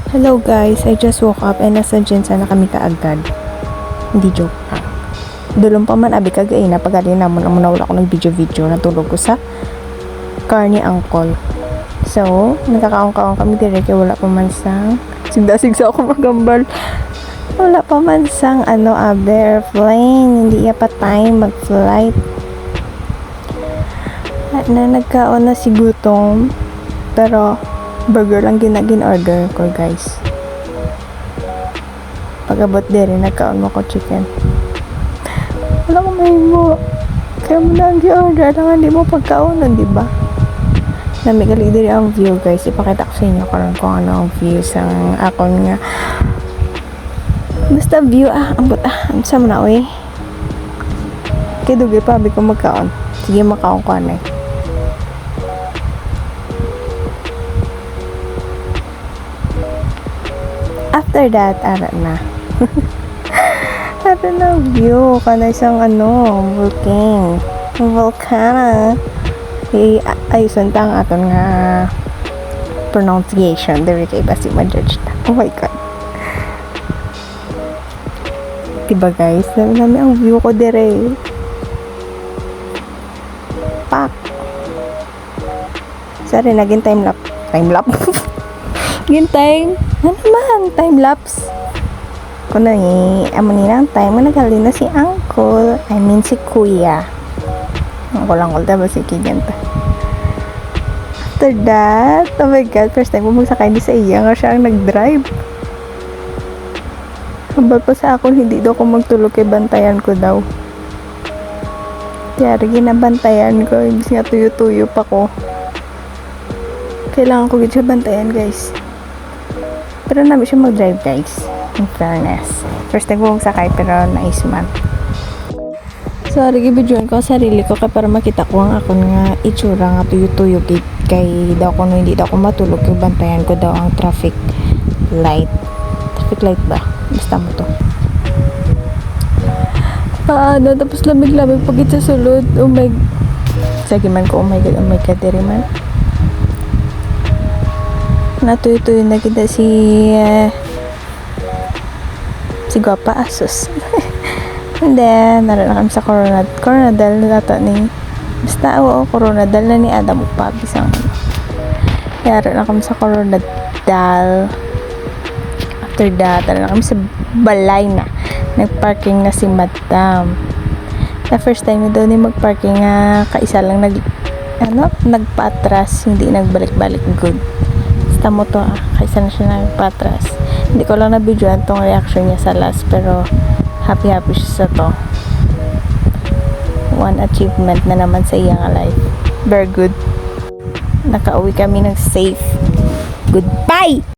Hello guys, I just woke up and nasa Jensa na kami kaagad. Hindi joke lang. Dulong pa man abi kagay na pagali namon amo na wala ko nag-video, natulog ko sa car ni uncle. So, nagkakaon-kaon kami dire kay wala pa man sang sigda-sigsa ako magambal. Wala pa man sang airplane, hindi pa time mag-flight. At na nagkaon na si gutom, pero burger lang order ko guys. Pag-abot dire nagkaon mo ko chicken. Wala ko mahimo. Kaya mo lang order lang hindi mo pagkaonan, di ba? Namigali dire ang view guys. Ipakita ko sa inyo karon kung ano ang view sa akon nga. Basta view ambot sa mo na oy. Kay dugi pa bi ko magkaon. Sige makaon ko anay. After that, ara na. Ara na view. Kana isang volcano. Ayusan tang aton nga pronunciation. Dari kay basi ma-judge na. Oh my God. Diba guys? Nami ang view ko dire. Pak. Sorry, naging time-lapse. Gintay. Ano naman? Time-lapse. Kung amo nilang time, nagkali na si uncle. I mean si kuya. Uncle, diba si Kiganta. After that, oh my God, first time ko magsakay di sa iya nga siya ang nag-drive. Hambal pa sa ako, hindi daw ko magtulog kay bantayan ko daw. Kaya ginabantayan ko, ibig nga tuyo-tuyo pa ko. Kailangan ko gid siya bantayan guys. Pero namin siya mag-drive guys, in fairness. First time ko magsakay pero nice man. So, gibidyoan ko ang sarili ko kaya para makita ko ang akon nga itsura nga tuyo-tuyo kay daw ko hindi daw ko matulog kay bantayan ko daw ang traffic light. Traffic light ba? Basta mo to. Tapos lamig-lamig pagit sa sulod. Oh my, sige man ko, oh my God, diri man. Natuyo-tuyo na kita si Guapa Asus. And then naroon na kami sa Coronadal nata ni basta Coronadal na ni Adam pa bisang naroon na kami sa Coronadal. After that naroon na kami sa balay na nagparking na si Madam. The first time daw ni magparking kaisa lang nagpatras, hindi nagbalik-balik good. Mo to kaysa na siya nagpatras. Hindi ko lang na-videoan tong reaction niya sa last pero happy siya sa to. One achievement na naman sa iyang life. Very good. Nakauwi kami ng safe. Goodbye!